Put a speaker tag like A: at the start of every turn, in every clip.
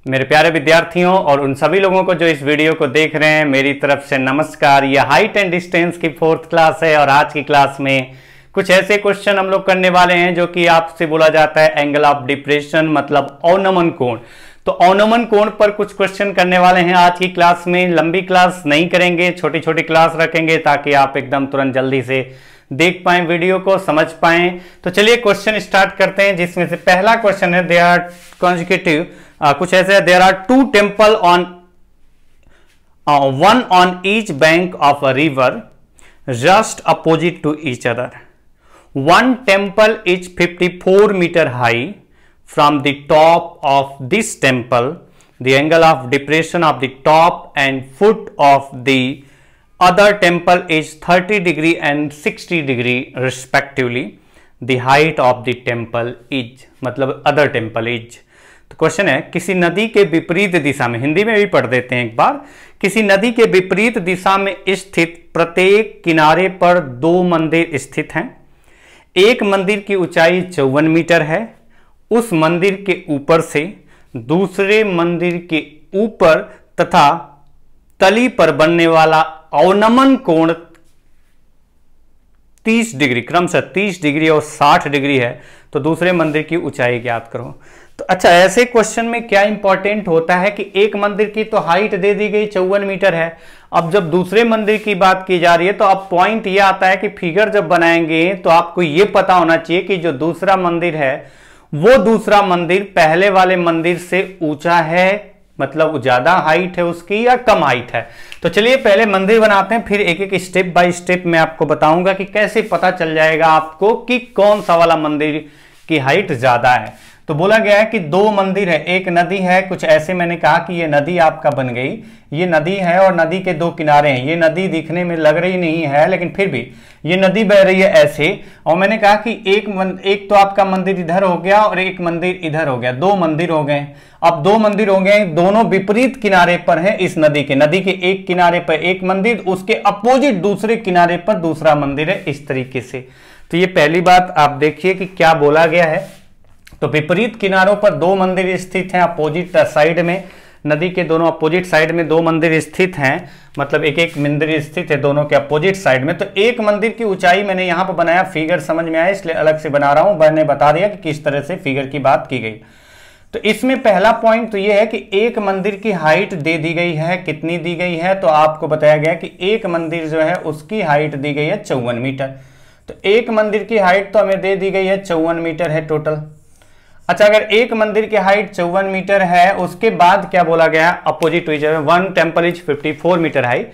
A: मेरे प्यारे विद्यार्थियों और उन सभी लोगों को जो इस वीडियो को देख रहे हैं, मेरी तरफ से नमस्कार। यह हाइट एंड डिस्टेंस की 4th क्लास है और आज की क्लास में कुछ ऐसे क्वेश्चन हम लोग करने वाले हैं जो कि आपसे बोला जाता है एंगल ऑफ डिप्रेशन, मतलब अवनमन कोण। तो अवनमन कोण पर कुछ क्वेश्चन करने वाले हैं आज की क्लास में। लंबी क्लास नहीं करेंगे, छोटी छोटी क्लास रखेंगे ताकि आप एकदम तुरंत जल्दी से देख पाए, वीडियो को समझ पाए। तो चलिए क्वेश्चन स्टार्ट करते हैं, जिसमें से पहला क्वेश्चन है दे आर कॉन्जिक्यूटिव। कुछ ऐसे है, there are two temple on one on each bank of a river just opposite to each other. One temple is 54 metre high. From the top of this temple the angle of depression of the top and foot of the other temple is 30 degree and 60 degree respectively. The height of the temple is, मतलब other temple is। तो question है, किसी नदी के विपरीत दिशा में, हिंदी में भी पढ़ देते हैं एक बार, किसी नदी के विपरीत दिशा में स्थित प्रत्येक किनारे पर दो मंदिर स्थित हैं। एक मंदिर की ऊंचाई 54 मीटर है। उस मंदिर के ऊपर से दूसरे मंदिर के ऊपर तथा तली पर बनने वाला अवनमन कोण 30 डिग्री, क्रमशः 30 डिग्री और 60 डिग्री है। तो दूसरे मंदिर की ऊंचाई ज्ञात करो। तो अच्छा, ऐसे क्वेश्चन में क्या इंपॉर्टेंट होता है कि एक मंदिर की तो हाइट दे दी गई 54 मीटर है। अब जब दूसरे मंदिर की बात की जा रही है तो अब पॉइंट ये आता है कि फिगर जब बनाएंगे तो आपको ये पता होना चाहिए कि जो दूसरा मंदिर है वो दूसरा मंदिर पहले वाले मंदिर से ऊंचा है, मतलब ज्यादा हाइट है उसकी या कम हाइट है। तो चलिए पहले मंदिर बनाते हैं, फिर एक एक स्टेप बाय स्टेप मैं आपको बताऊंगा कि कैसे पता चल जाएगा आपको कि कौन सा वाला मंदिर की हाइट ज्यादा है। तो बोला गया है कि दो मंदिर है, एक नदी है। कुछ ऐसे मैंने कहा कि ये नदी आपका बन गई, ये नदी है और नदी के दो किनारे हैं। ये नदी दिखने में लग रही नहीं है, लेकिन फिर भी ये नदी बह रही है ऐसे। और मैंने कहा कि एक तो आपका मंदिर इधर हो गया और एक मंदिर इधर हो गया, दो मंदिर हो गए। अब दो मंदिर हो गए, दोनों विपरीत किनारे पर है इस नदी के एक किनारे पर एक मंदिर, उसके अपोजिट दूसरे किनारे पर दूसरा मंदिर है, इस तरीके से। तो ये पहली बात आप देखिए कि क्या बोला गया है। तो विपरीत किनारों पर दो मंदिर स्थित हैं, अपोजिट साइड में, नदी के दोनों अपोजिट साइड में दो मंदिर स्थित हैं, मतलब एक एक मंदिर स्थित है दोनों के अपोजिट साइड में। तो एक मंदिर की ऊंचाई मैंने यहां पर बनाया, फिगर समझ में आया इसलिए अलग से बना रहा हूं। मैंने बता दिया कि किस तरह से फिगर की बात की गई। तो इसमें पहला पॉइंट तो यह है कि एक मंदिर की हाइट दे दी गई है। कितनी दी गई है? तो आपको बताया गया कि एक मंदिर जो है उसकी हाइट दी गई है 54 मीटर। तो एक मंदिर की हाइट तो हमें दे दी गई है 54 मीटर है टोटल। अच्छा, अगर एक मंदिर की हाइट 54 मीटर है, उसके बाद क्या बोला गया? Opposite one temple is 54 metre high.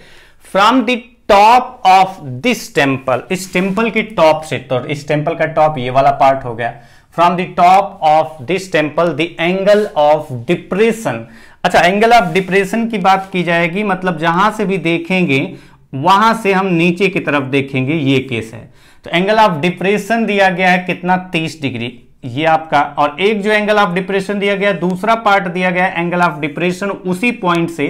A: From the top of this temple, इस टेम्पल की टॉप से, तो इस टेम्पल का टॉप ये वाला पार्ट हो गया। From the top of this temple the angle of depression. अच्छा, एंगल ऑफ डिप्रेशन की बात की जाएगी, मतलब जहां से भी देखेंगे वहां से हम नीचे की तरफ देखेंगे, ये केस है। तो एंगल ऑफ डिप्रेशन दिया गया है कितना? 30 डिग्री ये आपका। और एक जो एंगल ऑफ डिप्रेशन दिया गया, दूसरा पार्ट दिया गया एंगल ऑफ डिप्रेशन उसी पॉइंट से।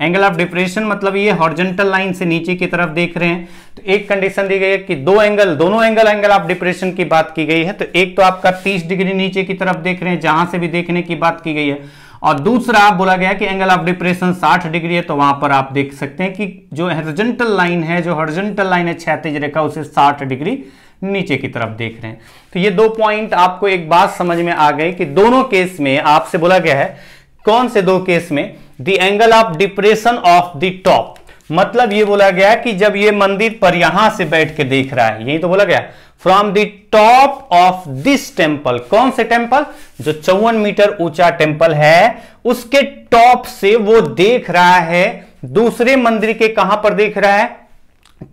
A: एंगल ऑफ डिप्रेशन मतलब ये हॉरिजॉन्टल लाइन से नीचे की तरफ देख रहे हैं। तो एक कंडीशन दी गई है कि दोनों एंगल ऑफ डिप्रेशन की बात की गई है। तो एक तो आपका 30 डिग्री नीचे की तरफ देख रहे हैं, जहां से भी देखने की बात की गई है, और दूसरा बोला गया कि एंगल ऑफ डिप्रेशन 60 डिग्री है। तो वहां पर आप देख सकते हैं कि जो हॉरिजॉन्टल लाइन है, क्षैतिज रेखा, उसे 60 डिग्री नीचे की तरफ देख रहे हैं। तो ये दो पॉइंट आपको एक बात समझ में आ गई कि दोनों केस में आपसे बोला गया है, कौन से दो केस में? The angle of depression of the top, मतलब ये बोला गया कि जब ये मंदिर पर यहां से बैठ के देख रहा है, यही तो बोला गया। From the top of this temple, कौन से टेम्पल? जो 54 मीटर ऊंचा टेम्पल है, उसके टॉप से वो देख रहा है दूसरे मंदिर के, कहां पर देख रहा है?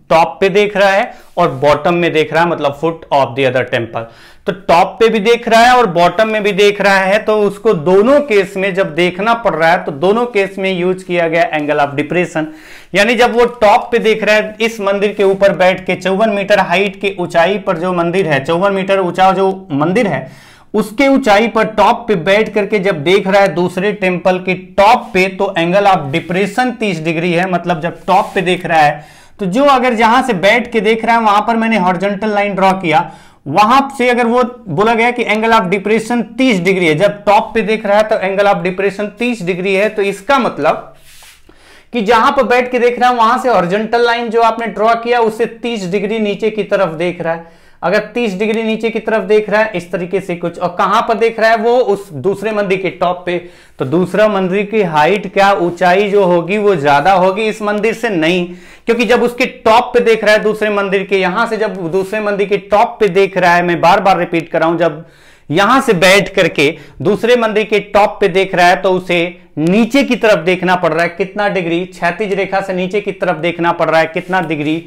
A: टॉप पे देख रहा है और बॉटम में देख रहा है, मतलब foot of the other temple. तो टॉप पे भी देख रहा है और बॉटम में भी देख रहा है। तो उसको दोनों केस में जब देखना पड़ रहा है तो दोनों केस में यूज किया गया एंगल ऑफ डिप्रेशन। यानी जब वो टॉप पे देख रहा है, इस मंदिर के ऊपर बैठ के 54 मीटर हाइट की ऊंचाई पर जो मंदिर है, 54 मीटर ऊंचा जो मंदिर है, उसके ऊंचाई पर टॉप पे बैठ करके जब देख रहा है दूसरे टेम्पल के टॉप पे, तो एंगल ऑफ डिप्रेशन 30 डिग्री है। मतलब जब टॉप पे देख रहा है तो जो अगर जहां से बैठ के देख रहा है वहां पर मैंने हॉरिजॉन्टल लाइन ड्रॉ किया, वहां से अगर वो बोला गया कि एंगल ऑफ डिप्रेशन 30 डिग्री है, जब टॉप पे देख रहा है तो एंगल ऑफ डिप्रेशन 30 डिग्री है, तो इसका मतलब कि जहां पर बैठ के देख रहा है वहां से हॉरिजॉन्टल लाइन जो आपने ड्रॉ किया उससे 30 डिग्री नीचे की तरफ देख रहा है। अगर 30 डिग्री नीचे की तरफ देख रहा है इस तरीके से कुछ, और कहां पर देख रहा है वो उस दूसरे मंदिर के टॉप पे, तो दूसरा मंदिर की हाइट क्या ऊंचाई जो होगी वो ज्यादा होगी इस मंदिर से? नहीं, क्योंकि जब उसके टॉप पे देख रहा है दूसरे मंदिर के, यहां से जब दूसरे मंदिर के टॉप पे देख रहा है, मैं बार बार रिपीट कर रहा हूं, जब यहां से बैठ करके दूसरे मंदिर के टॉप पे देख रहा है तो उसे नीचे की तरफ देखना पड़ रहा है कितना डिग्री, क्षैतिज रेखा से नीचे की तरफ देखना पड़ रहा है कितना डिग्री,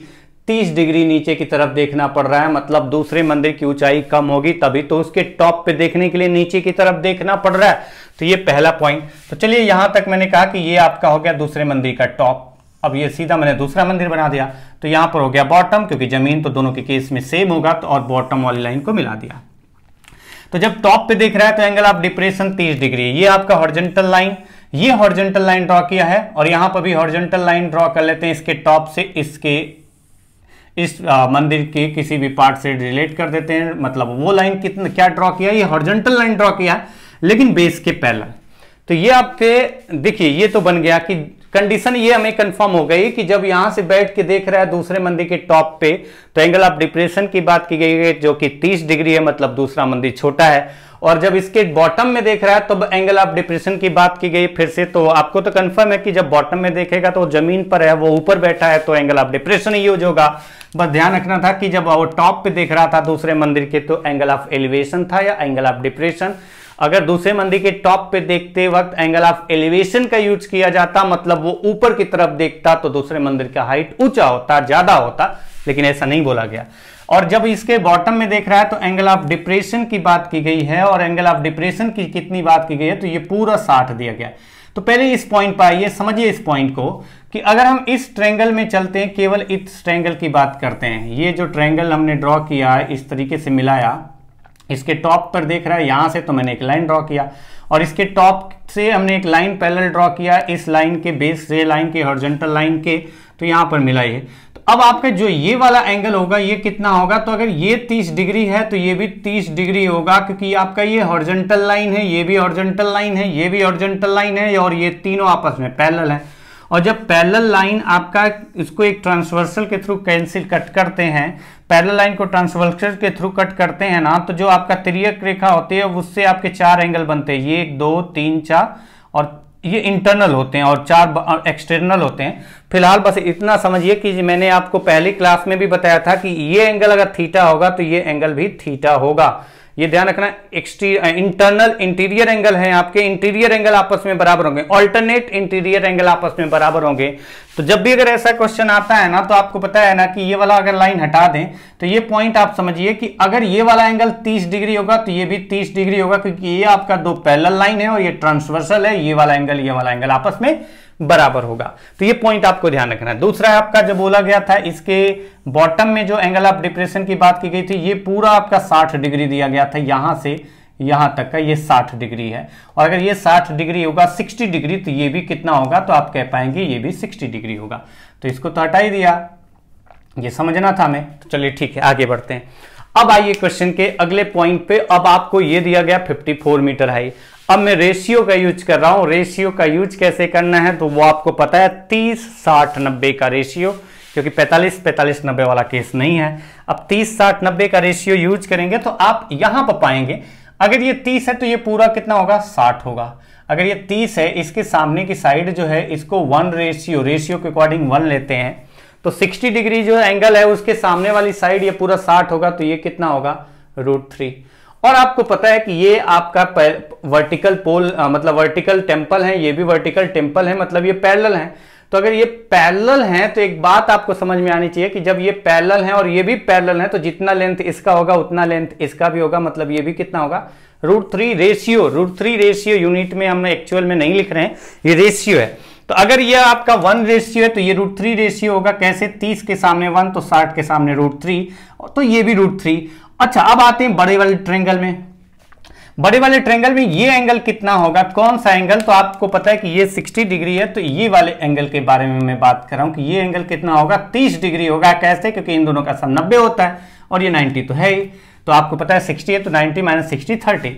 A: 30 डिग्री नीचे की तरफ देखना पड़ रहा है। मतलब दूसरे मंदिर की ऊंचाई कम होगी, तभी तो उसके टॉप पे देखने के लिए नीचे की तरफ देखना पड़ रहा है। तो ये पहला पॉइंट। तो चलिए यहां तक मैंने कहा कि ये आपका हो गया दूसरे मंदिर का टॉप। अब ये सीधा मैंने दूसरा मंदिर बना दिया, तो यहां पर हो गया बॉटम, क्योंकि जमीन तो दोनों के केस में सेम होगा, तो और बॉटम वाली लाइन को मिला दिया। तो जब टॉप पे देख रहा है तो एंगल ऑफ डिप्रेशन 30 डिग्री, ये आपका हॉरिजॉन्टल लाइन, ये हॉरिजॉन्टल लाइन ड्रॉ किया है, और यहां पर भी हॉरिजॉन्टल लाइन ड्रॉ कर लेते हैं इसके टॉप से इसके इस मंदिर के किसी भी पार्ट से रिलेट कर देते हैं। मतलब वो लाइन कितना क्या ड्रॉ किया, ये हॉरिजॉन्टल लाइन ड्रॉ किया लेकिन बेस के पैरेलल। तो ये आपके देखिए ये तो बन गया कि कंडीशन ये हमें कंफर्म हो गई कि जब यहां से बैठ के देख रहा है दूसरे मंदिर के टॉप पे तो एंगल ऑफ डिप्रेशन की बात की गई है जो कि 30 डिग्री है, मतलब दूसरा मंदिर छोटा है। और जब इसके बॉटम में देख रहा है तो एंगल ऑफ डिप्रेशन की बात की गई फिर से, तो आपको तो कंफर्म है कि जब बॉटम में देखेगा तो जमीन पर है, वो ऊपर बैठा है, तो angle of depression he use होगा। बस ध्यान रखना था कि जब वो टॉप पे देख रहा था दूसरे मंदिर के तो एंगल ऑफ एलिवेशन था या एंगल ऑफ डिप्रेशन। अगर दूसरे मंदिर के टॉप पे देखते वक्त एंगल ऑफ एलिवेशन का यूज किया जाता, मतलब वो ऊपर की तरफ देखता, तो दूसरे मंदिर का हाइट ऊंचा होता, ज्यादा होता, लेकिन ऐसा नहीं बोला गया। और जब इसके बॉटम में देख रहा है तो एंगल ऑफ डिप्रेशन की बात की गई है, और एंगल ऑफ डिप्रेशन की कितनी बात की गई है, तो ये पूरा 60 दिया गया। तो पहले इस पॉइंट पर आइए, समझिए इस पॉइंट को कि अगर हम इस ट्रायंगल में चलते हैं, केवल इस ट्रायंगल की बात करते हैं, ये जो ट्रायंगल हमने ड्रॉ किया है इस तरीके से मिलाया, इसके टॉप पर देख रहा है यहां से, तो मैंने एक लाइन ड्रॉ किया, और इसके टॉप से हमने एक लाइन पैरेलल ड्रॉ किया इस लाइन के बेस से, लाइन के हॉरिजॉन्टल लाइन के, तो यहां पर मिला ये। तो अब आपका जो ये वाला एंगल होगा ये कितना होगा, तो अगर ये 30 डिग्री है तो ये भी 30 डिग्री होगा, क्योंकि आपका ये हॉरिजॉन्टल लाइन है, ये भी हॉरिजॉन्टल लाइन है, ये भी हॉरिजॉन्टल लाइन है, और ये तीनों आपस में पैरेलल है। और जब पैरेलल लाइन आपका इसको एक ट्रांसवर्सल के थ्रू कैंसिल कट करते हैं, पैरेलल लाइन को ट्रांसवर्सल के थ्रू कट करते हैं ना, तो जो आपका तिर्यक रेखा होती है उससे आपके 4 एंगल बनते हैं, ये 1 2 3 4, और ये इंटरनल होते हैं और 4 एक्सटर्नल होते हैं। फिलहाल बस इतना समझिए कि मैंने आपको पहली क्लास में भी बताया था कि ये एंगल अगर थीटा होगा तो ये एंगल भी थीटा होगा, ये ध्यान रखना। इंटरनल इंटीरियर एंगल है आपके, इंटीरियर एंगल आपस में बराबर होंगे, ऑल्टरनेट इंटीरियर एंगल आपस में बराबर होंगे। तो जब भी अगर ऐसा क्वेश्चन आता है ना, तो आपको पता है ना कि ये वाला अगर लाइन हटा दें तो ये पॉइंट आप समझिए कि अगर ये वाला एंगल 30 डिग्री होगा तो ये भी 30 डिग्री होगा, क्योंकि ये आपका 2 पैरेलल लाइन है और ये ट्रांसवर्सल है, ये वाला एंगल आपस में बराबर होगा। तो ये पॉइंट आपको ध्यान रखना है। दूसरा आपका जो बोला गया था, इसके बॉटम में जो एंगल ऑफ डिप्रेशन की बात की गई थी, ये पूरा आपका 60 डिग्री दिया गया था, यहां से यहां तक का ये 60 डिग्री है। और अगर ये 60 डिग्री होगा 60 डिग्री, तो ये भी कितना होगा, तो आप कह पाएंगे ये भी 60 डिग्री होगा। तो इसको तो हटा ही दिया, ये समझना था हमें। तो चलिए ठीक है, आगे बढ़ते हैं। अब आइए क्वेश्चन के अगले पॉइंट पे। अब आपको ये दिया गया 54 मीटर हाई। अब मैं रेशियो का यूज कर रहा हूं। रेशियो का यूज कैसे करना है, तो वो आपको पता है 30 60 90 का रेशियो, क्योंकि 45 45 90 वाला केस नहीं है। अब 30 60 90 का रेशियो यूज करेंगे तो आप यहां पर पाएंगे, अगर ये 30 है तो ये पूरा कितना होगा, 60 होगा। अगर ये 30 है, इसके सामने की साइड जो है इसको 1 रेशियो के अकॉर्डिंग 1 लेते हैं, तो 60 डिग्री जो एंगल है उसके सामने वाली साइड ये पूरा 60 होगा, तो ये कितना होगा, √3। और आपको पता है कि ये आपका वर्टिकल पोल मतलब वर्टिकल टेम्पल है, ये भी वर्टिकल टेम्पल है, मतलब ये पैरेलल है। तो अगर ये पैरेलल है तो एक बात आपको समझ में आनी चाहिए कि जब ये पैरेलल है और ये भी पैरेलल है, तो जितना लेंथ इसका होगा उतना लेंथ इसका भी होगा, मतलब ये भी कितना होगा, √3 रेशियो। √3 रेशियो यूनिट में हम एक्चुअल में नहीं लिख रहे हैं, ये रेशियो है। तो अगर ये आपका 1 रेशियो है तो ये √3 रेशियो होगा। कैसे, 30 के सामने 1 तो 60 के सामने √3, तो ये भी √3। अच्छा, अब आते हैं बड़े वाले ट्रायंगल में। बड़े वाले ट्रायंगल में ये एंगल कितना होगा, कौन सा एंगल, तो आपको पता है कि ये 60 डिग्री है, तो ये वाले एंगल के बारे में मैं बात कर रहा हूं कि ये एंगल कितना होगा, 30 डिग्री होगा। कैसे, क्योंकि इन दोनों का सम 90 होता है और ये 90 तो है ही। तो आपको पता है 60 है तो 90 माइनस 60 30।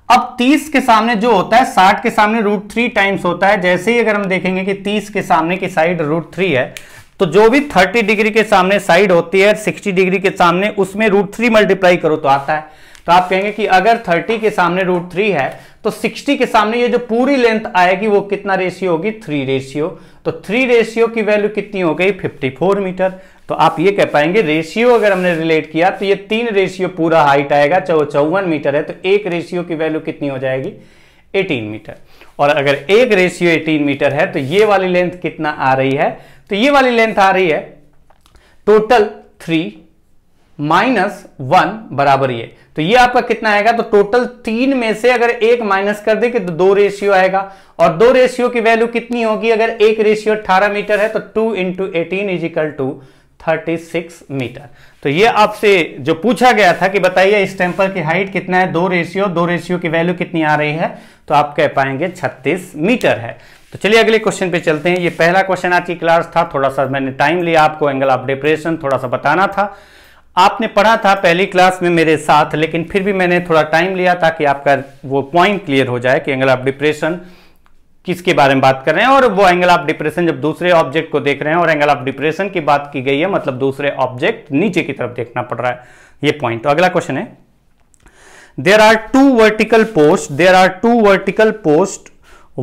A: अब 30 के सामने जो होता है 60 के सामने √3 टाइम्स होता है। जैसे ही अगर हम देखेंगे कि 30 के सामने की साइड √3 है तो जो भी 30 डिग्री के सामने साइड होती है 60 डिग्री के सामने उसमें √3 मल्टीप्लाई करो तो आता है। तो आप कहेंगे कि अगर 30 के सामने √3 है तो 60 के सामने ये जो पूरी लेंथ आएगी वो कितना रेशियो होगी, 3 रेशियो। तो 3 रेशियो की वैल्यू कितनी हो गई, 54 मीटर। तो आप ये कह पाएंगे रेशियो अगर हमने रिलेट किया तो ये 3 रेशियो पूरा हाइट आएगा, 54 मीटर है तो 1 रेशियो की वैल्यू कितनी हो जाएगी, 18 मीटर। और अगर 1 रेशियो 18 मीटर है तो ये वाली लेंथ कितना आ रही है, तो ये वाली लेंथ आ रही है टोटल 3 माइनस 1 बराबर ये। तो ये आपका कितना आएगा, तो टोटल 3 में से अगर 1 माइनस कर दे तो 2 रेशियो आएगा। और 2 रेशियो की वैल्यू कितनी होगी, अगर 1 रेशियो 18 मीटर है तो 2 × 18 इज इक्वल टू 36 मीटर। तो ये आपसे जो पूछा गया था कि बताइए इस टेम्पल की हाइट कितना है, 2 रेशियो की वैल्यू कितनी आ रही है, तो आप कह पाएंगे 36 मीटर है। तो चलिए अगले क्वेश्चन पे चलते हैं। ये पहला क्वेश्चन आज की क्लास था, थोड़ा सा मैंने टाइम लिया आपको एंगल ऑफ डिप्रेशन थोड़ा सा बताना था। आपने पढ़ा था पहली क्लास में मेरे साथ, लेकिन फिर भी मैंने थोड़ा टाइम लिया ताकि आपका वो पॉइंट क्लियर हो जाए कि एंगल ऑफ डिप्रेशन किसके बारे में बात कर रहे हैं। और वो एंगल ऑफ डिप्रेशन जब दूसरे ऑब्जेक्ट को देख रहे हैं और एंगल ऑफ डिप्रेशन की बात की गई है मतलब दूसरे ऑब्जेक्ट नीचे की तरफ देखना पड़ रहा है, ये पॉइंट। तो अगला क्वेश्चन है, there are two vertical post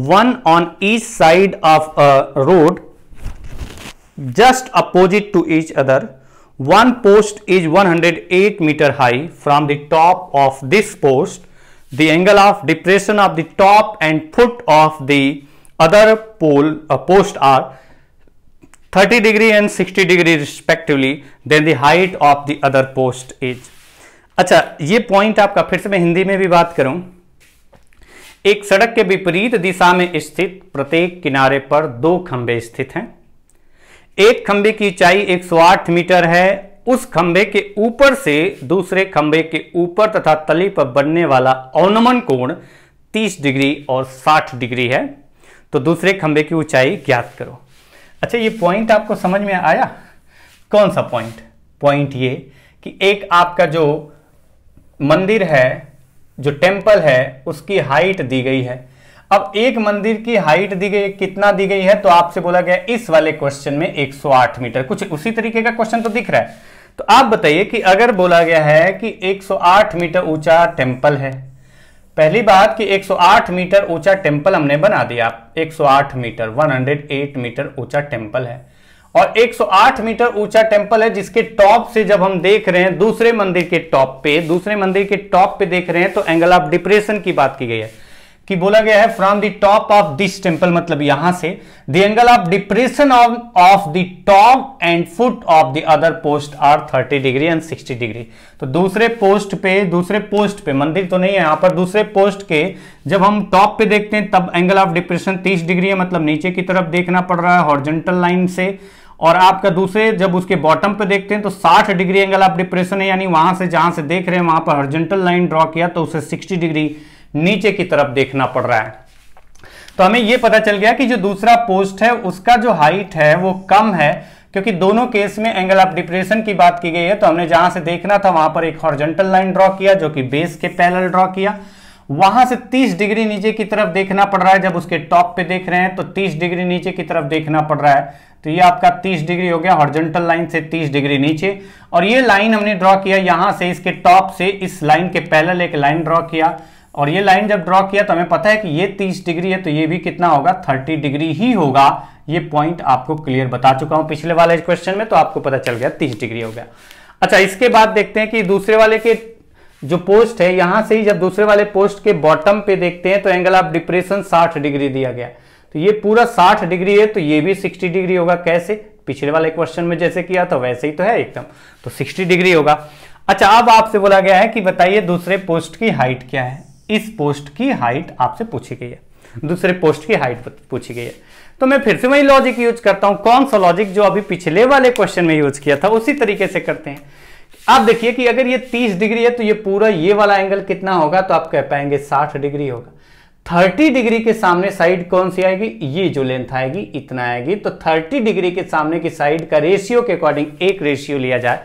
A: one on each side of a road just opposite to each other. One post is 108 meter high. From the top of this post, the angle of depression of the top and foot of the other post are 30 degree and 60 degree respectively. Then the height of the other post is. अच्छा, ये point आपका फिर से मैं हिंदी में भी बात करूं। एक सड़क के विपरीत दिशा में स्थित प्रत्येक किनारे पर 2 खंबे स्थित हैं। एक खंबे की ऊंचाई 108 मीटर है। उस खंबे के ऊपर से दूसरे खंबे के ऊपर तथा तली पर बनने वाला अवनमन कोण 30 डिग्री और 60 डिग्री है। तो दूसरे खंबे की ऊंचाई ज्ञात करो। अच्छा, ये पॉइंट आपको समझ में आया? कौन सा पॉइंट? पॉइंट ये कि एक आपका जो मंदिर है, जो टेम्पल है, उसकी हाइट दी गई है। अब एक मंदिर की हाइट दी गई, कितना दी गई है, तो आपसे बोला गया इस वाले क्वेश्चन में 108 मीटर। कुछ उसी तरीके का क्वेश्चन तो दिख रहा है। तो आप बताइए कि अगर बोला गया है कि 108 मीटर ऊंचा टेम्पल है, पहली बात कि 108 मीटर ऊंचा टेम्पल हमने बना दिया। 108 मीटर 108 मीटर ऊंचा टेम्पल है और 108 मीटर ऊंचा टेम्पल है जिसके टॉप से जब हम देख रहे हैं दूसरे मंदिर के टॉप पे देख रहे हैं तो एंगल ऑफ डिप्रेशन की बात की गई है कि बोला गया है from the top of this temple, मतलब यहां से the angle of depression of the top and foot of the other post are 30 degree and 60 degree. तो दूसरे पोस्ट पे मंदिर तो नहीं है यहाँ पर, दूसरे पोस्ट के जब हम टॉप पे देखते हैं तब एंगल ऑफ डिप्रेशन 30 डिग्री है, मतलब नीचे की तरफ देखना पड़ रहा है हॉरिजॉन्टल लाइन से। और आपका दूसरे जब उसके बॉटम पे देखते हैं तो 60 डिग्री एंगल ऑफ डिप्रेशन है, यानी वहां से जहां से देख रहे हैं वहां पर हॉरिजॉन्टल लाइन ड्रॉ किया तो उसे 60 डिग्री नीचे की तरफ देखना पड़ रहा है। तो हमें यह पता चल गया कि जो दूसरा पोस्ट है उसका जो हाइट है वो कम है, क्योंकि दोनों केस में एंगल ऑफ डिप्रेशन की बात की गई है। तो हमने जहां से देखना था वहां पर एक हॉरिजॉन्टल लाइन ड्रॉ किया जो कि बेस के पैरेलल ड्रॉ किया। वहां से 30 डिग्री नीचे की तरफ देखना पड़ रहा है, जब उसके टॉप पे देख रहे हैं तो 30 डिग्री नीचे की तरफ देखना पड़ रहा है। तो ये आपका 30 डिग्री हो गया हॉरिजॉन्टल लाइन से 30 डिग्री नीचे। और ये लाइन हमने ड्रॉ किया यहां से, इसके टॉप से इस लाइन के पैरेलल एक लाइन ड्रॉ किया। और ये लाइन जब ड्रॉ किया तो हमें पता है कि ये 30 डिग्री है तो ये भी कितना होगा, 30 डिग्री ही होगा। ये पॉइंट आपको क्लियर बता चुका हूं पिछले वाले क्वेश्चन में, तो आपको पता चल गया 30 डिग्री हो गया। अच्छा, इसके बाद देखते हैं कि दूसरे वाले के जो पोस्ट है यहां से ही जब दूसरे वाले पोस्ट के बॉटम पे देखते हैं तो एंगल ऑफ डिप्रेशन 60 डिग्री दिया गया। तो ये पूरा 60 डिग्री है तो ये भी 60 डिग्री होगा। कैसे? पिछले वाले क्वेश्चन में जैसे किया था वैसे ही तो है एकदम, तो 60 डिग्री होगा। अच्छा, अब आपसे बोला गया है कि बताइए दूसरे पोस्ट की हाइट क्या है। इस पोस्ट की हाइट आपसे पूछी गई है, दूसरे पोस्ट की हाइट पूछी गई है। तो मैं फिर से वही लॉजिक यूज करता हूं। कौन सा लॉजिक? जो अभी पिछले वाले क्वेश्चन में यूज किया था उसी तरीके से करते हैं। आप देखिए कि अगर ये 30 डिग्री है तो ये पूरा ये वाला एंगल कितना होगा, तो आप कह पाएंगे 60 डिग्री होगा। 30 डिग्री के सामने साइड कौन सी आएगी? ये जो लेंथ आएगी इतना आएगी। तो 30 डिग्री के सामने की साइड का रेशियो के अकॉर्डिंग एक रेशियो लिया जाए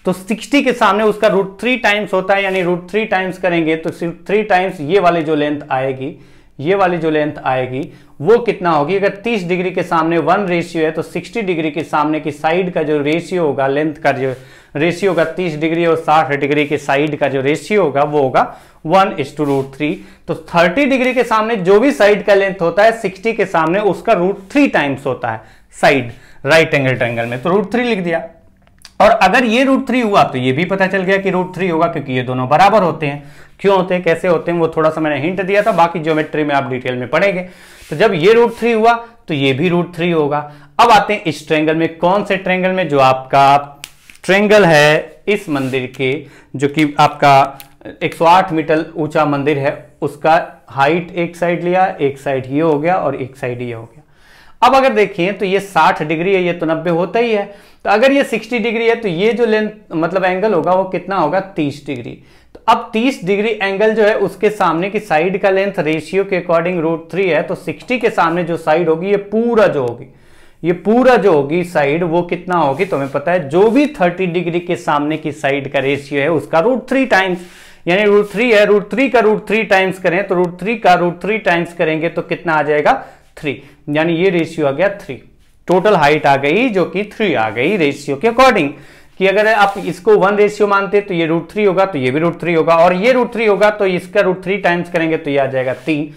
A: तो 60 के सामने उसका √3 टाइम्स होता है, यानी √3 टाइम्स करेंगे तो 3 टाइम्स ये वाली जो लेंथ आएगी, ये वाली जो लेंथ आएगी वो कितना होगी। अगर 30 डिग्री के सामने 1 रेशियो है तो 60 डिग्री के सामने की साइड का जो रेशियो होगा, लेंथ का जो रेशियो होगा 30 डिग्री और 60 डिग्री के साइड का जो रेशियो होगा वो होगा 1:√3। तो 30 डिग्री के सामने जो भी साइड का लेंथ होता है 60 के सामने उसका √3 टाइम्स होता है साइड राइट एंगल ट्रायंगल में, तो √3 लिख दिया। और अगर ये √3 हुआ तो ये भी पता चल गया कि √3 होगा, क्योंकि ये दोनों बराबर होते हैं। क्यों होते हैं, कैसे होते हैं, वो थोड़ा सा मैंने हिंट दिया था, बाकी ज्योमेट्री में आप डिटेल में पढ़ेंगे। तो जब ये √3 हुआ तो ये भी √3 होगा। अब आते हैं इस ट्रायंगल में, कौन से ट्रायंगल में, जो आपका ट्रायंगल है इस मंदिर के, जो कि आपका 108 मीटर ऊंचा मंदिर है, उसका हाइट एक साइड लिया, एक साइड ये हो गया और एक साइड ये हो गया। अब अगर देखें तो ये 60 डिग्री है, ये तो 90 होता ही है। तो अगर ये 60 डिग्री है तो ये जो लेंथ मतलब एंगल होगा वो कितना होगा, 30 डिग्री। तो अब 30 डिग्री एंगल जो है उसके सामने की साइड का लेंथ रेशियो के अकॉर्डिंग √3 है, तो 60 के सामने जो साइड होगी ये पूरा जो होगी, ये पूरा जो होगी साइड वो कितना होगी, तो हमें पता है जो भी 30 डिग्री के सामने की साइड का रेशियो है उसका √3 टाइम्स, यानी √3 है, √3 का √3 टाइम्स करें तो √3 का √3 टाइम्स करेंगे तो कितना आ जाएगा, 3, यानी ये रेशियो आ गया 3। टोटल हाइट आ गई जो कि 3 आ गई रेशियो के अकॉर्डिंग, कि अगर आप इसको 1 रेशियो मानते तो ये √3 होगा, तो ये भी √3 होगा, और ये √3 होगा तो इसका √3 टाइम्स करेंगे तो ये आ जाएगा 3।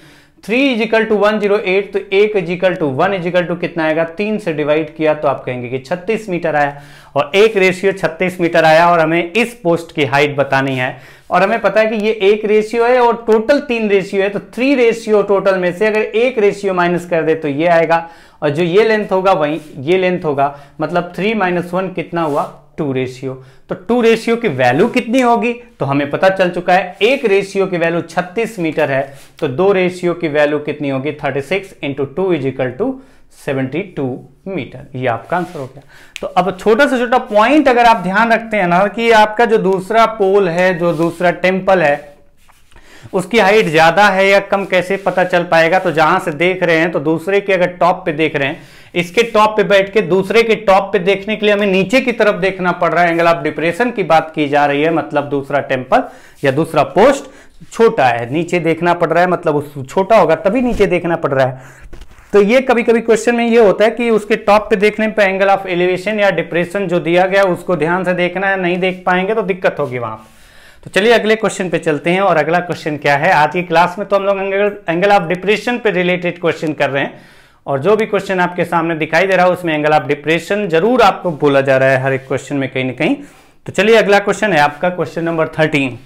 A: 3 = 108, तो 1 = 1 कितना आएगा, 3 से डिवाइड किया तो आप कहेंगे कि 36 मीटर आया, और एक रेशियो 36 मीटर आया। और हमें इस पोस्ट की हाइट बतानी है, और हमें पता है कि ये एक रेशियो है और टोटल 3 रेशियो है, तो 3 रेशियो टोटल में से अगर एक रेशियो माइनस कर दे तो ये आएगा, और जो ये लेंथ होगा वही ये लेंथ होगा, मतलब 3 - 1 कितना हुआ, 2 रेशियो। तो 2 रेशियो की वैल्यू कितनी होगी, तो हमें पता चल चुका है, एक रेशियो की वैल्यू 36 मीटर है, तो 2 रेशियो की वैल्यू कितनी होगी, 36 × 2 = 72 मीटर। ये आपका आंसर हो गया। तो अब छोटा से छोटा पॉइंट अगर आप ध्यान रखते हैं ना, कि आपका जो दूसरा पोल है, जो दूसरा टेम्पल है, उसकी हाइट ज्यादा है या कम कैसे पता चल पाएगा, तो जहां से देख रहे हैं तो दूसरे के अगर टॉप पे देख रहे हैं, इसके टॉप पे बैठ के दूसरे के टॉप पे देखने के लिए हमें नीचे की तरफ देखना पड़ रहा है। एंगल ऑफ डिप्रेशन की बात की जा रही है, मतलब दूसरा टेम्पल या दूसरा पोस्ट छोटा है, नीचे देखना पड़ रहा है, मतलब उस छोटा होगा तभी नीचे देखना पड़ रहा है। तो ये कभी कभी क्वेश्चन में ये होता है कि उसके टॉप पे देखने पे एंगल ऑफ एलिवेशन या डिप्रेशन जो दिया गया उसको ध्यान से देखना है, नहीं देख पाएंगे तो दिक्कत होगी वहां। तो चलिए अगले क्वेश्चन पे चलते हैं, और अगला क्वेश्चन क्या है, आज की क्लास में तो हम लोग एंगल ऑफ डिप्रेशन पे रिलेटेड क्वेश्चन कर रहे हैं, और जो भी क्वेश्चन आपके सामने दिखाई दे रहा है उसमें एंगल ऑफ डिप्रेशन जरूर आपको बोला जा रहा है हर एक क्वेश्चन में कहीं ना कहीं। तो चलिए अगला क्वेश्चन है आपका question number 13।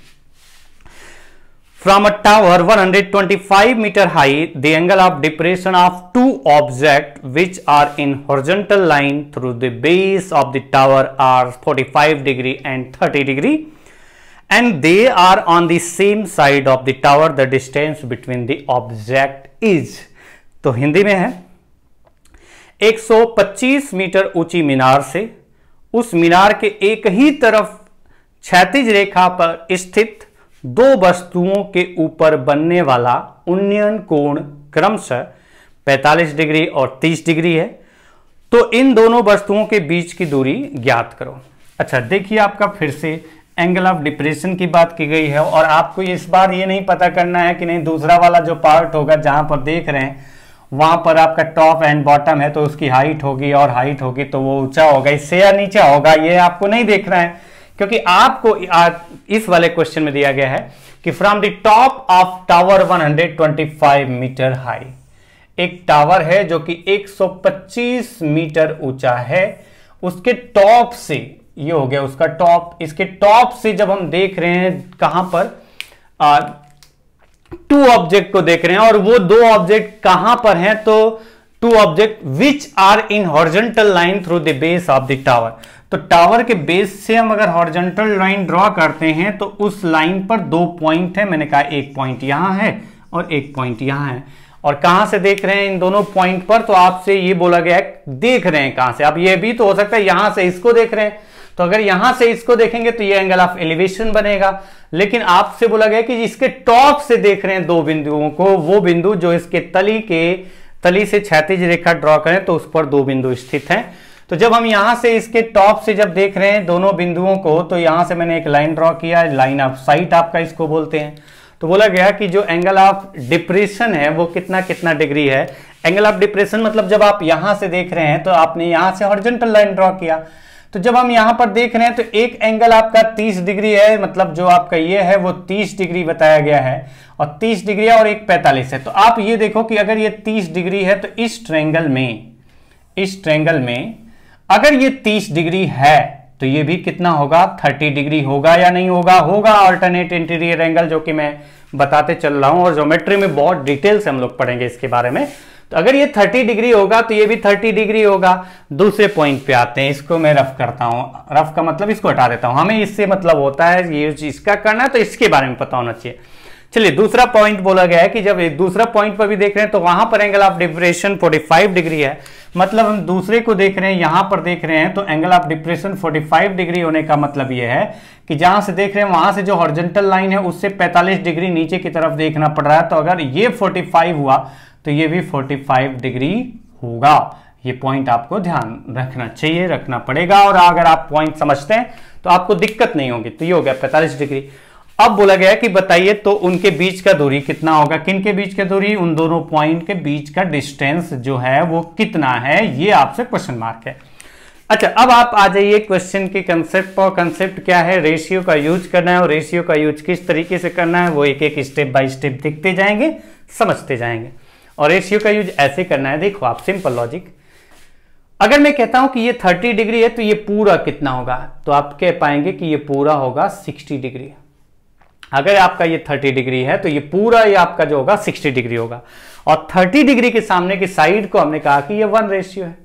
A: From a tower 125 meter high, the angle of depression of two objects which are in horizontal line through the base of the tower are 45 degree and 30 degree, and they are on the same side of the tower. The distance between the object is, तो हिंदी में है, 125 metre ऊंची मीनार से उस मीनार के एक ही तरफ क्षैतिज रेखा पर स्थित दो वस्तुओं के ऊपर बनने वाला उन्नयन कोण क्रमशः 45 डिग्री और 30 डिग्री है, तो इन दोनों वस्तुओं के बीच की दूरी ज्ञात करो। अच्छा देखिए, आपका फिर से एंगल ऑफ डिप्रेशन की बात की गई है, और आपको इस बार ये नहीं पता करना है कि नहीं दूसरा वाला जो पार्ट होगा जहां पर देख रहे हैं वहां पर आपका टॉप एंड बॉटम है, तो उसकी हाइट होगी, और हाइट होगी तो वो ऊंचा होगा इससे या नीचा होगा, ये आपको नहीं देखना है, क्योंकि आपको इस वाले क्वेश्चन में दिया गया है कि from the top of tower 125 metre high, एक टावर है जो कि 125 मीटर ऊंचा है, उसके टॉप से, ये हो गया उसका टॉप, इसके टॉप से जब हम देख रहे हैं कहां पर, 2 ऑब्जेक्ट को देख रहे हैं, और वो 2 ऑब्जेक्ट कहां पर हैं, तो 2 object which are in horizontal line through the base of the tower. तो टावर के बेस से हम अगर हॉरिजॉन्टल लाइन ड्रॉ करते हैं तो उस लाइन पर 2 पॉइंट है, मैंने कहा एक पॉइंट यहां है और एक पॉइंट यहां है, और कहां से देख रहे हैं इन दोनों पॉइंट पर, तो आपसे ये बोला गया है देख रहे हैं कहां से। अब ये भी तो हो सकता है यहां से इसको देख रहे हैं, तो अगर यहां से इसको देखेंगे तो ये एंगल ऑफ एलिवेशन बनेगा, लेकिन आपसे बोला गया कि इसके टॉप से देख रहे हैं 2 बिंदुओं को, वो बिंदु जो इसके तली से क्षैतिज रेखा ड्रॉ करें तो उस पर 2 बिंदु स्थित हैं। तो जब हम यहां से इसके टॉप से जब देख रहे हैं दोनों बिंदुओं को, तो यहां से मैंने एक लाइन ड्रॉ किया, लाइन ऑफ साइट आपका इसको बोलते हैं। तो बोला गया कि जो एंगल ऑफ डिप्रेशन है वो कितना कितना डिग्री है। एंगल ऑफ डिप्रेशन मतलब जब आप यहां से देख रहे हैं तो आपने यहां से हॉरिजॉन्टल लाइन ड्रॉ किया, तो जब हम यहां पर देख रहे हैं तो एक एंगल आपका 30 डिग्री है, मतलब जो आपका ये है वो 30 डिग्री बताया गया है, और 30 डिग्री और एक 45 है। तो आप ये देखो कि अगर ये 30 डिग्री है तो इस ट्रायंगल में अगर ये 30 डिग्री है तो ये भी कितना होगा, 30 डिग्री होगा या नहीं होगा? होगा। अल्टरनेट इंटीरियर एंगल, जो कि मैं बताते चल रहा हूं और ज्योमेट्री में बहुत डिटेल से हम लोग पढ़ेंगे इसके बारे में। तो अगर ये 30 डिग्री होगा तो ये भी 30 डिग्री होगा। दूसरे पॉइंट पे आते हैं, इसको मैं रफ करता हूं, रफ का मतलब इसको हटा देता हूं, हमें इससे मतलब होता है ये इसका करना है तो इसके बारे में पता होना चाहिए। चलिए दूसरा पॉइंट बोला गया है कि जब दूसरा पॉइंट पर भी देख रहे हैं तो वहां पर एंगल ऑफ डिप्रेशन 45 डिग्री है, मतलब हम दूसरे को देख रहे हैं, यहां पर देख रहे हैं तो एंगल ऑफ डिप्रेशन 45 डिग्री होने का मतलब यह है कि जहां से देख रहे हैं वहां से जो हॉरिजॉन्टल लाइन है उससे 45 डिग्री नीचे की तरफ देखना पड़ रहा है। तो अगर ये 45 हुआ तो ये भी 45 डिग्री होगा। ये पॉइंट आपको ध्यान रखना चाहिए, रखना पड़ेगा, और अगर आप पॉइंट समझते हैं तो आपको दिक्कत नहीं होगी। तो ये हो गया 45 डिग्री। अब बोला गया कि बताइए तो उनके बीच का दूरी कितना होगा? किन के बीच का दूरी? उन दोनों पॉइंट के बीच का डिस्टेंस जो है वो कितना है, ये आपसे क्वेश्चन मार्क है। अच्छा, अब आप आ जाइए क्वेश्चन के कंसेप्ट पर। कंसेप्ट क्या है? रेशियो का यूज करना है, और रेशियो का यूज किस तरीके से करना है वो एक एक स्टेप बाय स्टेप देखते जाएंगे, समझते जाएंगे। और रेशियो का यूज ऐसे करना है, देखो आप, सिंपल लॉजिक। अगर मैं कहता हूं कि ये 30 डिग्री है तो ये पूरा कितना होगा, तो आप कह पाएंगे कि ये पूरा होगा 60 डिग्री। अगर आपका ये 30 डिग्री है तो ये पूरा ये आपका जो होगा 60 डिग्री होगा। और 30 डिग्री के सामने की साइड को हमने कहा कि ये 1 रेशियो है।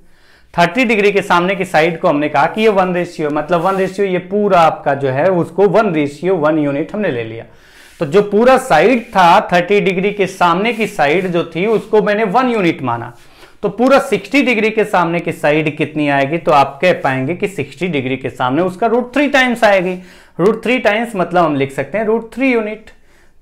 A: 30 डिग्री के सामने की साइड को हमने कहा कि ये 1 रेशियो, मतलब 1 रेशियो, ये पूरा आपका जो है उसको 1 रेशियो 1 यूनिट हमने ले लिया। तो जो पूरा साइड था 30 डिग्री के सामने की साइड जो थी उसको मैंने 1 यूनिट माना। तो पूरा 60 डिग्री के सामने की साइड कितनी आएगी, तो आप कह पाएंगे कि 60 डिग्री के सामने उसका √3 टाइम्स आएगी। √3 टाइम्स मतलब हम लिख सकते हैं √3 यूनिट।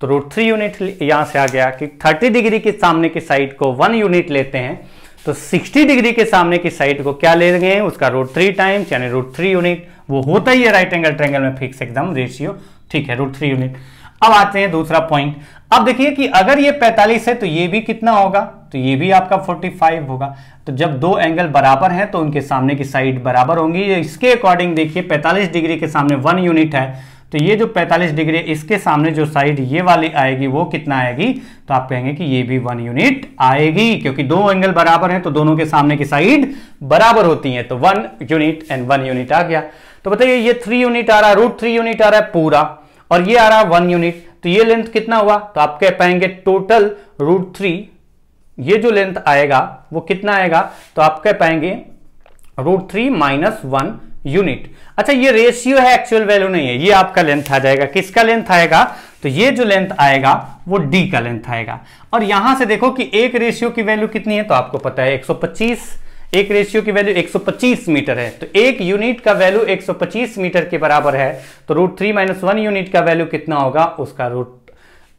A: तो √3 यूनिट यहां से आ गया कि 30 डिग्री के सामने की साइड को 1 यूनिट लेते हैं, तो 60 डिग्री के सामने की साइड को क्या लेंगे, उसका √3 टाइम्स यानी √3 यूनिट। वो होता ही है राइट एंगल ट्रायंगल में फिक्स एकदम रेशियो, ठीक है, √3 यूनिट। अब आते हैं दूसरा पॉइंट। अब देखिए कि अगर ये 45 है तो ये भी कितना होगा, तो ये भी आपका 45 होगा। तो जब दो एंगल बराबर हैं तो उनके सामने की साइड बराबर होंगी। इसके अकॉर्डिंग देखिए 45 डिग्री के सामने 1 यूनिट है, तो ये जो 45 डिग्री इसके सामने जो साइड ये वाली आएगी वो कितना आएगी, तो आप कहेंगे कि ये भी 1 यूनिट आएगी, क्योंकि दो एंगल बराबर हैं तो दोनों के सामने की साइड बराबर होती हैं। तो 1 यूनिट एंड 1 यूनिट आ गया। तो बताइए ये 3 यूनिट आ रहा है, √3 यूनिट आ रहा है पूरा, और ये आ रहा है 1 यूनिट। तो ये लेंथ कितना हुआ, तो आप कह पाएंगे टोटल √3, ये जो लेंथ आएगा वो कितना आएगा, तो आप कह पाएंगे √3 - 1 यूनिट। अच्छा, ये रेशियो है, एक्चुअल वैल्यू नहीं है, ये आपका लेंथ आ जाएगा। किसका लेंथ आएगा, तो ये जो लेंथ आएगा वो d का लेंथ आएगा। और यहां से देखो कि एक रेशियो की वैल्यू कितनी है, तो आपको पता है 125, एक रेशियो की वैल्यू 125 मीटर है, तो एक यूनिट का वैल्यू 125 मीटर के बराबर है। तो √3 - 1 यूनिट का वैल्यू कितना होगा, उसका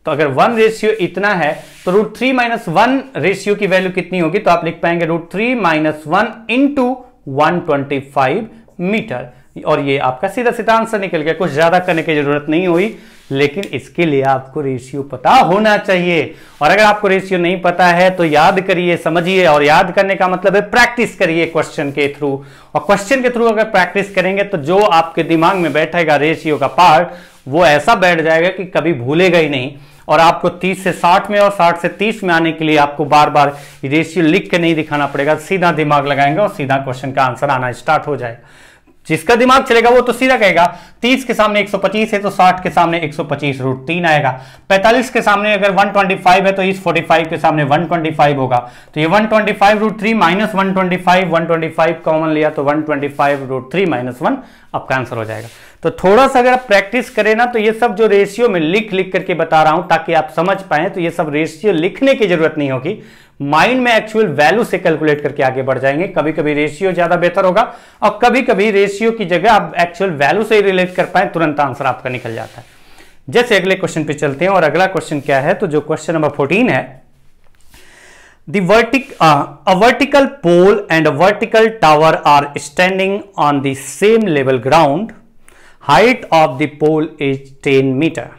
A: तो अगर 1 रेशियो इतना है तो √3 - 1 रेशियो की वैल्यू कितनी होगी, तो आप लिख पाएंगे √3 - 1 × 125 मीटर। और ये आपका सीधा सीधा आंसर निकल गया, कुछ ज्यादा करने की जरूरत नहीं हुई, लेकिन इसके लिए आपको रेशियो पता होना चाहिए। और अगर आपको रेशियो नहीं पता है तो याद करिए, समझिए, और याद करने का मतलब है प्रैक्टिस करिए क्वेश्चन के थ्रू। और क्वेश्चन के थ्रू अगर प्रैक्टिस करेंगे तो जो आपके दिमाग में बैठेगा रेशियो का पार्ट, वो ऐसा बैठ जाएगा कि कभी भूलेगा ही नहीं। और आपको 30 से 60 में और 60 से 30 में आने के लिए आपको बार बार रेशियो लिख के नहीं दिखाना पड़ेगा, सीधा दिमाग लगाएंगे और सीधा क्वेश्चन का आंसर आना स्टार्ट हो जाएगा। जिसका दिमाग चलेगा वो तो सीधा कहेगा 30 के सामने 125 है तो 60 के सामने 125 √3 आएगा। 45 के सामने अगर 125 है तो इस 45 के सामने 125 होगा। तो ये 125 √3 - 125 कॉमन लिया तो 125 √3 - 1 आपका आंसर हो जाएगा। तो थोड़ा सा अगर आप प्रैक्टिस करें ना तो ये सब जो रेशियो में लिख करके बता रहा हूं ताकि आप समझ पाए, तो ये सब रेशियो लिखने की जरूरत नहीं होगी, माइंड में एक्चुअल वैल्यू से कैलकुलेट करके आगे बढ़ जाएंगे। कभी कभी रेशियो ज्यादा बेहतर होगा और कभी कभी रेशियो की जगह आप एक्चुअल वैल्यू से रिलेट कर पाए, तुरंत आंसर आपका निकल जाता है। जैसे अगले क्वेश्चन पे चलते हैं, और अगला क्वेश्चन क्या है, तो जो क्वेश्चन नंबर 14 है, The a vertical pole and a vertical tower are standing on the same level ground. Height of the pole is 10 meter.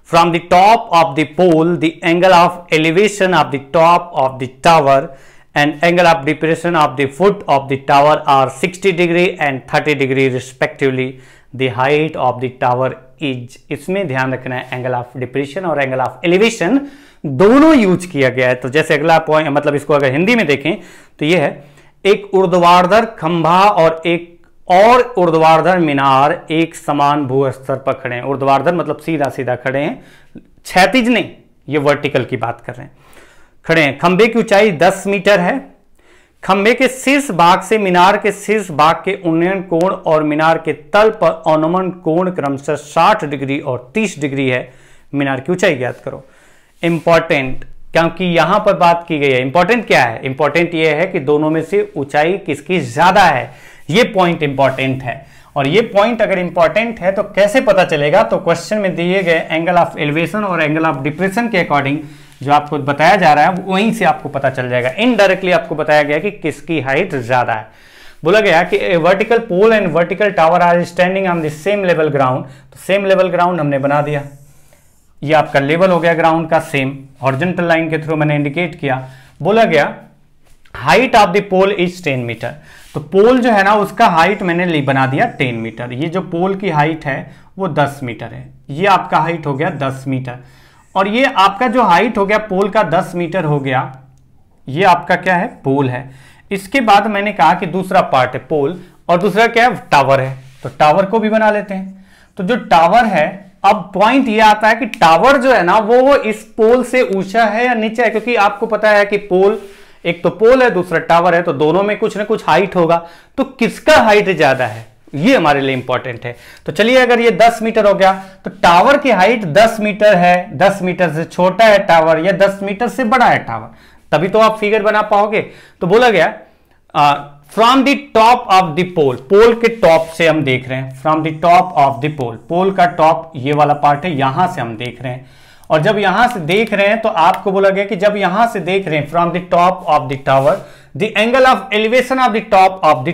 A: From the top of the pole, the angle of elevation of the top of the tower and angle of depression of the foot of the tower are 60 degree and 30 degree respectively. The height of the tower is, इसमें ध्यान रखना है angle of depression और angle of elevation दोनों use किया गया है। तो जैसे अगला पॉइंट, मतलब इसको अगर हिंदी में देखें तो यह है एक ऊर्ध्वाधर खंभा और एक और ऊर्ध्वाधर मीनार एक समान भू स्तर पर खड़े हैं। ऊर्ध्वाधर मतलब सीधा सीधा खड़े हैं, क्षैतिज नहीं, ये वर्टिकल की बात कर रहे हैं, खड़े हैं। खंभे की ऊंचाई 10 मीटर है। खंभे के शीर्ष भाग से मीनार के शीर्ष भाग के उन्नयन कोण और मीनार के तल पर अवनमन कोण क्रमशः 60 डिग्री और 30 डिग्री है। मीनार की ऊंचाई ज्ञात करो। इंपॉर्टेंट, क्योंकि यहां पर बात की गई है। इंपॉर्टेंट क्या है? इंपॉर्टेंट यह है कि दोनों में से ऊंचाई किसकी ज्यादा है, ये पॉइंट इंपॉर्टेंट है। और ये पॉइंट अगर इंपॉर्टेंट है तो कैसे पता चलेगा? तो क्वेश्चन में दिए गए एंगल ऑफ एलिवेशन और एंगल ऑफ डिप्रेशन के अकॉर्डिंग जो आपको बताया जा रहा है वहीं से आपको पता चल जाएगा। इनडायरेक्टली आपको बताया गया कि किसकी हाइट ज्यादा है। बोला गया कि vertical pole and vertical tower are standing on the same level ground. तो सेम लेवल ग्राउंड हमने बना दिया, ये आपका लेवल हो गया ग्राउंड का सेम, हॉरिजॉन्टल लाइन के थ्रू मैंने इंडिकेट किया। बोला गया height of the pole is 10 metre. तो पोल जो है ना उसका हाइट मैंने बना दिया 10 मीटर। ये जो पोल की हाइट है वो 10 मीटर है। ये आपका हाइट हो गया 10 मीटर और ये आपका जो हाइट हो गया पोल का 10 मीटर हो गया, ये आपका क्या है? पोल है। इसके बाद मैंने कहा कि दूसरा पार्ट है पोल और दूसरा क्या है? टावर है। तो टावर को भी बना लेते हैं। तो जो टावर है, अब पॉइंट ये आता है कि टावर जो है ना वो इस पोल से ऊंचा है या नीचा है, क्योंकि आपको पता है कि पोल, एक तो पोल है दूसरा टावर है, तो दोनों में कुछ ना कुछ हाइट होगा। तो किसका हाइट ज्यादा है ये हमारे लिए इंपॉर्टेंट है। तो चलिए अगर ये 10 मीटर हो गया तो टावर की हाइट 10 मीटर है। 10 मीटर से छोटा है टावर या 10 मीटर से बड़ा है टावर, तभी तो आप फिगर बना पाओगे। तो बोला गया from the top of the pole, pole के टॉप से हम देख रहे हैं। From the top of the pole, pole का टॉप ये वाला पार्ट है, यहां से हम देख रहे हैं। और जब यहां से देख रहे हैं तो आपको बोला गया कि जब यहां से देख रहे हैं from the top of the tower, the angle of elevation of the top of the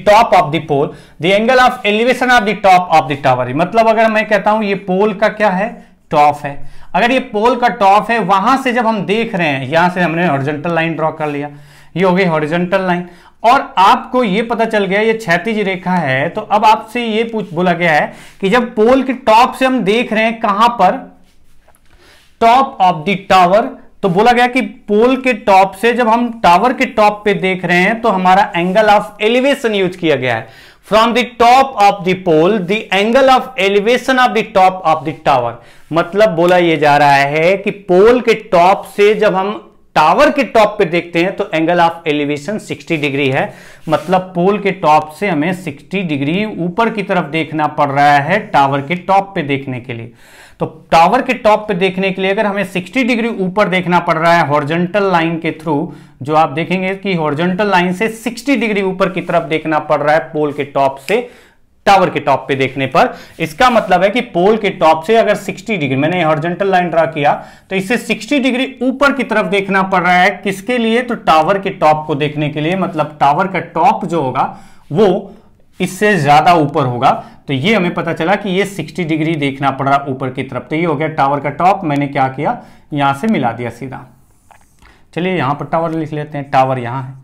A: top of the pole, the angle of elevation of the top of the tower. मतलब अगर मैं कहता हूं ये पोल का क्या है? टॉप है। अगर ये पोल का टॉप है, वहां से जब हम देख रहे हैं, यहां से हमने हॉरिजॉन्टल लाइन ड्रॉ कर लिया, ये हो गई हॉरिजॉन्टल लाइन। और आपको ये पता चल गया ये क्षैतिज रेखा है। तो अब आपसे ये बोला गया है कि जब पोल के टॉप से हम देख रहे हैं, कहां पर? Top of the tower. तो बोला गया कि पोल के टॉप से जब हम टावर के टॉप पे देख रहे हैं तो हमारा एंगल ऑफ एलिवेशन यूज किया गया है। From the top of the pole the angle of elevation of the top of the tower. मतलब बोला ये जा रहा है कि पोल के टॉप से जब हम टावर के टॉप पे देखते हैं तो एंगल ऑफ एलिवेशन 60 डिग्री है। मतलब पोल के टॉप से हमें 60 डिग्री ऊपर की तरफ देखना पड़ रहा है टावर के टॉप पे देखने के लिए। तो टावर के टॉप पे देखने के लिए अगर हमें 60 डिग्री ऊपर देखना पड़ रहा है हॉरिजॉन्टल लाइन के थ्रू, जो आप देखेंगे कि हॉरिजॉन्टल लाइन से 60 डिग्री ऊपर की तरफ देखना पड़ रहा है पोल के टॉप से टावर के टॉप पे देखने पर, इसका मतलब है कि पोल के टॉप से अगर 60 डिग्री, मैंने हॉरिजॉन्टल लाइन ड्रा किया तो इससे 60 डिग्री ऊपर की तरफ देखना पड़ रहा है। किसके लिए? तो टावर के टॉप को देखने के लिए। मतलब टावर का टॉप जो होगा वो इससे ज्यादा ऊपर होगा। तो ये हमें पता चला कि ये 60 डिग्री देखना पड़ रहा ऊपर की तरफ। तो ये हो गया टावर का टॉप। मैंने क्या किया, यहां से मिला दिया सीधा। चलिए यहां पर टावर लिख लेते हैं, टावर यहां है।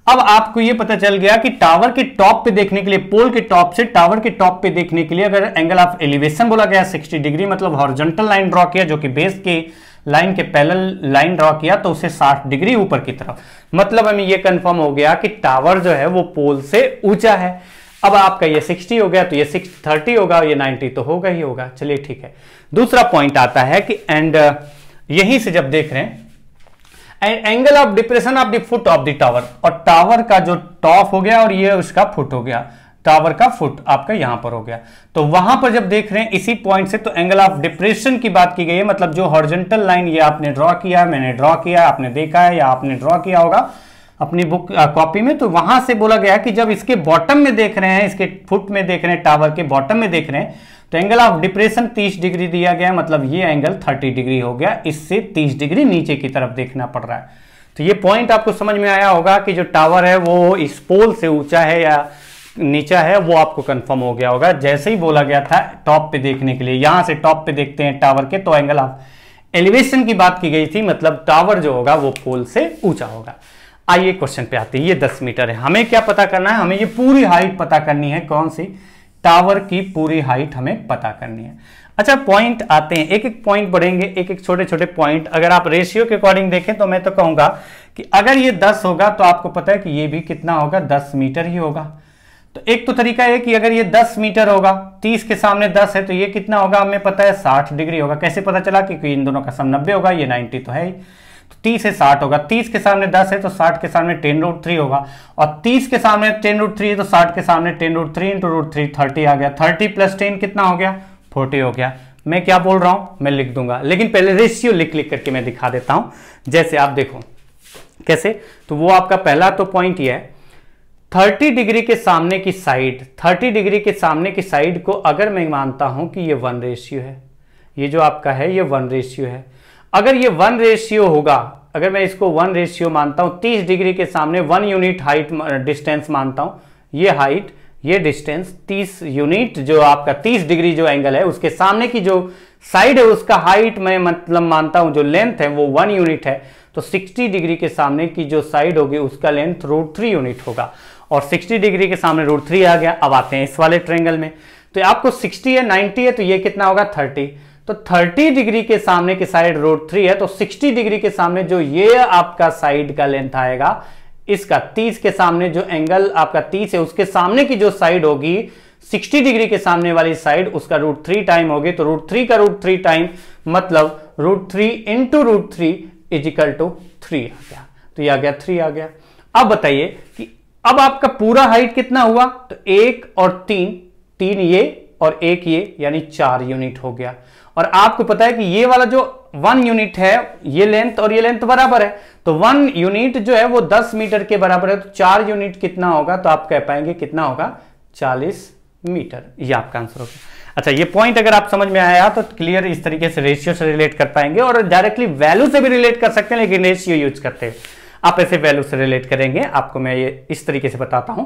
A: अब आपको ये पता चल गया कि टावर के टॉप पे देखने के लिए, पोल के टॉप से टावर के टॉप पे देखने के लिए अगर एंगल ऑफ एलिवेशन बोला गया 60 डिग्री, मतलब हॉरिजॉन्टल लाइन ड्रॉ किया जो कि बेस के लाइन के पैरेलल लाइन ड्रॉ किया तो उसे 60 डिग्री ऊपर की तरफ। मतलब हमें ये कंफर्म हो गया कि टावर जो है वो पोल से ऊंचा है। अब आपका ये 60 हो गया तो ये 30 होगा, ये 90 तो होगा ही होगा। चलिए ठीक है। दूसरा पॉइंट आता है कि यहीं से जब देख रहे हैं angle of depression of the foot of the tower, और टावर का जो टॉप हो गया और ये उसका फुट हो गया, टावर का फुट आपका यहां पर हो गया। तो वहां पर जब देख रहे हैं इसी पॉइंट से, तो एंगल ऑफ डिप्रेशन की बात की गई है। मतलब जो हॉरिजॉन्टल लाइन ये आपने ड्रॉ किया, मैंने ड्रॉ किया, आपने देखा है या आपने ड्रॉ किया होगा, अपनी बुक कॉपी में, तो वहां से बोला गया कि जब इसके बॉटम में देख रहे हैं, इसके फुट में देख रहे हैं, टावर के बॉटम में देख रहे हैं, तो एंगल ऑफ डिप्रेशन 30 डिग्री दिया गया है, मतलब ये एंगल 30 डिग्री हो गया, इससे 30 डिग्री नीचे की तरफ देखना पड़ रहा है। तो ये पॉइंट आपको समझ में आया होगा कि जो टावर है वो इस पोल से ऊंचा है या नीचा है, वो आपको कंफर्म हो गया होगा जैसे ही बोला गया था टॉप पे देखने के लिए। यहां से टॉप पे देखते हैं टावर के, तो एंगल ऑफ एलिवेशन की बात की गई थी, मतलब टावर जो होगा वो पोल से ऊंचा होगा। आइए क्वेश्चन पे आते हैं। ये 10 मीटर है, हमें क्या पता करना है, हमें ये पूरी हाइट पता करनी है। कौन सी? टावर की पूरी हाइट हमें पता करनी है। अच्छा, पॉइंट आते हैं, एक एक पॉइंट बढ़ेंगे, एक एक छोटे छोटे पॉइंट। अगर आप रेशियो के अकॉर्डिंग देखें तो मैं तो कहूंगा कि अगर ये 10 होगा तो आपको पता है कि ये भी कितना होगा, 10 मीटर ही होगा। तो एक तो तरीका है कि अगर ये 10 मीटर होगा, 30 के सामने 10 है, तो ये कितना होगा हमें पता है 60 डिग्री होगा। कैसे पता चला? क्योंकि इन दोनों का सम 90 होगा, ये 90 तो है ही, तो 30 से 60 होगा। 30 के सामने 10 है तो 60 के सामने 10√3 होगा, और 30 के सामने 10√3 है तो 60 के सामने 10√3 इंटू √3 30 आ गया। 30 + 10 कितना हो गया? 40 हो गया। मैं क्या बोल रहा हूं, मैं लिख दूंगा, लेकिन पहले रेशियो लिख लिख करके मैं दिखा देता हूं। जैसे आप देखो कैसे, तो वो आपका पहला तो पॉइंट ये है, 30 डिग्री के सामने की साइड, 30 डिग्री के सामने की साइड को अगर मैं मानता हूं कि ये 1 रेशियो है, ये जो आपका है ये 1 रेशियो है। अगर ये 1 रेशियो होगा, अगर मैं इसको 1 रेशियो मानता हूं, 30 डिग्री के सामने 1 यूनिट हाइट डिस्टेंस मानता हूं, ये हाइट ये डिस्टेंस 30 यूनिट, जो आपका 30 डिग्री जो एंगल है उसके सामने की जो साइड है उसका हाइट मैं मतलब मानता हूं, जो लेंथ है वो 1 यूनिट है, तो 60 डिग्री के सामने की जो साइड होगी उसका लेंथ √3 यूनिट होगा, और 60 डिग्री के सामने √3 आ गया। अब आते हैं इस वाले ट्रायंगल में, तो आपको 60 है, 90 है, तो ये कितना होगा 30, तो 30 डिग्री के सामने की साइड √3 है, तो 60 डिग्री के सामने जो ये आपका साइड का लेंथ आएगा, इसका 30 के सामने जो एंगल आपका 30 है उसके सामने की जो साइड होगी 60 डिग्री के सामने वाली साइड, उसका √3 टाइम होगी, तो √3 का √3 टाइम मतलब √3 इंटू √3 इजिकल टू 3 आ गया, तो ये आ गया 3 आ गया। अब बताइए कि अब आपका पूरा हाइट कितना हुआ, तो 1 और 3 ये और 1 ये, यानी 4 यूनिट हो गया। और आपको पता है कि ये वाला जो 1 यूनिट है, ये लेंथ और ये लेंथ बराबर है, तो 1 यूनिट जो है वो 10 मीटर के बराबर है, तो 4 यूनिट कितना होगा, तो आप कह पाएंगे कितना होगा, 40 मीटर। ये आपका आंसर होगा। अच्छा, ये पॉइंट अगर आप समझ में आया तो क्लियर इस तरीके से रेशियो से रिलेट कर पाएंगे, और डायरेक्टली वैल्यू से भी रिलेट कर सकते हैं, लेकिन रेशियो यूज करते हैं आप ऐसे वैल्यू से रिलेट करेंगे। आपको मैं ये इस तरीके से बताता हूं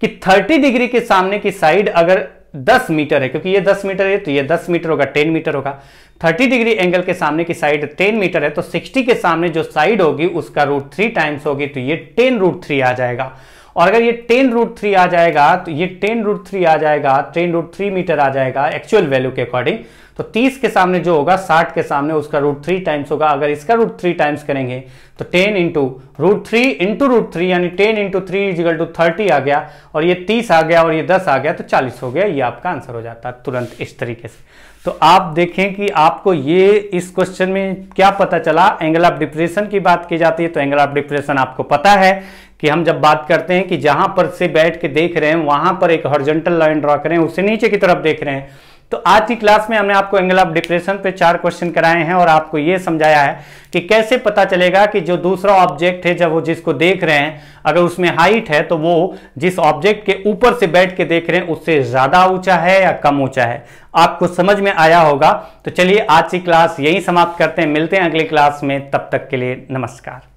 A: कि 30 डिग्री के सामने की साइड अगर 10 मीटर है, क्योंकि ये 10 मीटर है तो ये 10 मीटर होगा, 10 मीटर होगा। 30 डिग्री एंगल के सामने की साइड 10 मीटर है, तो 60 के सामने जो साइड होगी उसका √3 टाइम्स होगी, तो ये 10√3 आ जाएगा। और अगर ये 10√3 आ जाएगा तो ये 10√3 आ जाएगा, 10√3 मीटर आ जाएगा एक्चुअल वैल्यू के अकॉर्डिंग। तो 30 के सामने जो होगा 60 के सामने उसका √3 टाइम्स होगा। अगर इसका √3 टाइम्स करेंगे तो 10 इंटू √3 इंटू √3 यानी 10 इंटू 3 इजिकल टू 30 आ गया, और ये 30 आ गया और ये 10 आ गया, तो 40 हो गया। ये आपका आंसर हो जाता है तुरंत इस तरीके से। तो आप देखें कि आपको ये इस क्वेश्चन में क्या पता चला। एंगल ऑफ डिप्रेशन की बात की जाती है, तो एंगल ऑफ डिप्रेशन आपको पता है कि हम जब बात करते हैं कि जहां पर से बैठ के देख रहे हैं वहां पर एक हॉरिजॉन्टल लाइन ड्रॉ करें, उससे नीचे की तरफ देख रहे हैं। तो आज की क्लास में हमने आपको एंगल ऑफ डिप्रेशन पे 4 क्वेश्चन कराए हैं, और आपको ये समझाया है कि कैसे पता चलेगा कि जो दूसरा ऑब्जेक्ट है, जब वो जिसको देख रहे हैं, अगर उसमें हाइट है तो वो जिस ऑब्जेक्ट के ऊपर से बैठ के देख रहे हैं उससे ज्यादा ऊंचा है या कम ऊंचा है। आपको समझ में आया होगा। तो चलिए आज की क्लास यही समाप्त करते हैं, मिलते हैं अगली क्लास में, तब तक के लिए नमस्कार।